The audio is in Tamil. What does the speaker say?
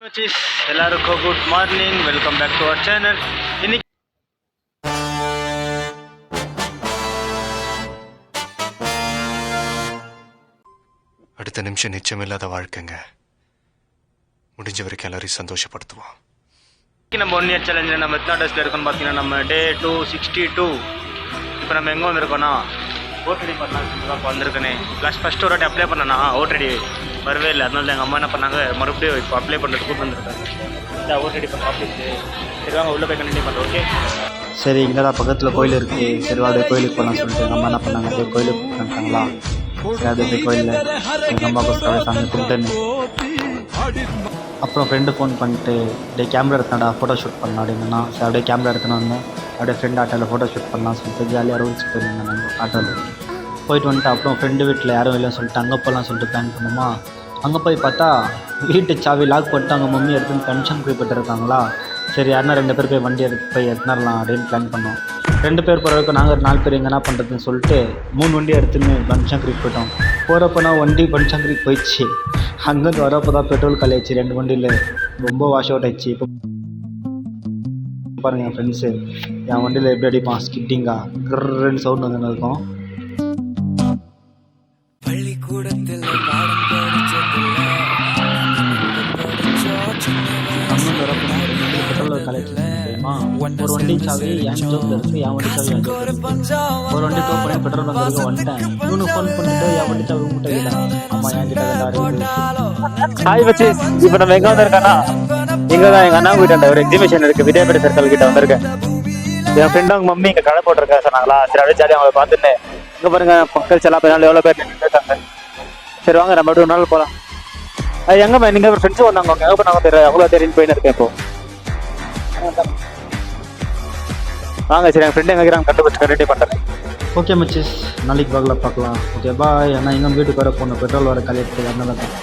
மச்சிஸ் எல்லாருக்கும் good morning, welcome back to our channel. இன்னைக்கு அடுத்த நிமிஷம் நிச்சயமில்லாத வாழ்க்கைங்க. முடிஞ்ச வரைக்கும் எல்லாரையும் சந்தோஷப்படுத்துவோம். நம்ம 1 இயர் சேலஞ்சில் நம்ம எத்தனை டேஸில் இருக்கோம்னு பார்த்தீங்கன்னா நம்ம டே 262. இப்போ நம்ம எங்கே வந்திருக்கோன்னா ஓட்டடி பண்ணலாம் தான் வந்திருக்கேனே. ஃபஸ்ட்டு ஒரு வாட்டி அப்ளை பண்ணேன்னா ஓட்டடி வரவே இல்லை. அதனால எங்கள் அம்மா என்ன பண்ணாங்க, மறுபடியும் இப்போ அப்ளை பண்ணுறதுக்கு கூட்டு வந்திருக்காங்க. ஓட்டடி பண்ண ஆஃபீஸு. சரி வாங்க உள்ளே போய் கண்டினியூ பண்ணுறோம். ஓகே சரி, இங்கே தான் பக்கத்தில் கோயில் இருக்குது. சரி அப்படியே கோயிலுக்கு போகலாம்னு சொல்லிட்டு எங்கள் அம்மா என்ன பண்ணாங்க, அப்படியே கோயிலுக்கு கூப்பிட்டாங்களா. சரி அப்படியே கோயிலில் எங்கள் அம்மாவுக்கு சாமி கும்பிட்டுன்னு அப்புறம் ஃப்ரெண்டு ஃபோன் பண்ணிட்டு அப்படியே கேமரா எடுத்தாடா ஃபோட்டோ ஷூட் பண்ணலாம் அப்படின்னா. சரி அப்படியே கேமரா எடுத்துன்னு வந்தேன். அப்படியே ஃப்ரெண்ட் ஆட்டோவில் ஃபோட்டோ ஷூட் பண்ணலாம்னு சொல்லிட்டு ஜாலியாக ரோல்ஸ் போயிருந்தேன். நாங்கள் ஆட்டோவில் போயிட்டு வந்துட்டு அப்புறம் ஃப்ரெண்டு வீட்டில் யாரும் இல்லைன்னு சொல்லிட்டு அங்கே போகலான்னு சொல்லிட்டு பிளான் பண்ணோமா. அங்கே போய் பார்த்தா வீட்டு சாவி லாக் போட்டு அவங்க மம்மி எடுத்துன்னு பென்ஷன் குறிப்பிட்டு இருக்காங்களா. சரி யாருன்னா 2 பேர் போய் வண்டி போய் எடுத்துனரலாம் அப்படின்னு பிளான் பண்ணோம். 2 பேர் போகிறதுக்கு நாங்கள் 4 பேர் எங்கே என்ன பண்ணுறதுன்னு சொல்லிட்டு 3 வண்டி எடுத்துன்னு பன்சங்கரிக்கு போயிட்டோம். போகிறப்போனா வண்டி பன்சங்கரிக்கு போயிடுச்சு. அங்கேருந்து வரப்போ தான் பெட்ரோல் காலி ஆயிடுச்சு. 2 வண்டியில் ரொம்ப வாஷ் அவுட் ஆயிடுச்சு. இப்போ பாருங்கள் என் ஃப்ரெண்ட்ஸு என் வண்டியில் எப்படி அடிப்பான் ஸ்கிட்டிங்கா கிர்ன்னு சவுண்ட் வந்து இருக்கும். பெட்ரோல் காலேஜ் தெரியுமா, ஒரு வண்டி சாவி என் ஜோப்பில் இருக்குது, என் வண்டி சாவி என் ஜோப்பில் இருக்குது. ஒரு வண்டி டோ பண்ணி பெட்ரோல் பங்க் வந்துட்டேன். இவனு ஃபோன் பண்ணிட்டு என் வண்டி சாவி உங்கள்கிட்ட கேட்டான். அம்மா என் கிட்ட ஹாய் வச்சு. இப்போ நம்ம எங்கே வந்திருக்கோன்னா இங்கே தான் எங்கள் அண்ணா வீட்டாண்ட ஒரு எக்ஸிபிஷன் இருக்குது. விஜயபேட்டை சர்க்கிள் கிட்ட வந்திருக்கேன். என் ஃப்ரெண்டு அவங்க மம்மி இங்கே கடை போட்டிருக்கேன் சொன்னாங்களா. சரி அப்படியே ஜாலியாக அவங்கள பார்த்துட்டு இங்கே பாருங்க மக்கள் எல்லாம் பேர் எவ்வளோ பேர் நின்றுருக்காங்க. சரி வாங்க நம்ம அப்படியே ஒரு நாள் போகலாம். அது எங்கே நீங்கள் ஃப்ரெண்ட்ஸும் வந்தாங்க, அவங்க எங்கே போனாங்க தெரியும், அவ்வளோ தெரிஞ்சு போயின்னு இருக்கேன் இப்போ. வாங்க சரி என் ஃப்ரெண்டு எங்கே இருக்கிறாங்க கண்டுபிடிச்சி கண்டினியூ பண்ணுறேன். ஓகே மச்சிஸ், நாளைக்கு பார்க்கலாம். Okay bye. ஏன்னா எங்கள் வீட்டுக்கு வர போகணும், பெட்ரோல் வர காலி எடுத்து அதனால தான்.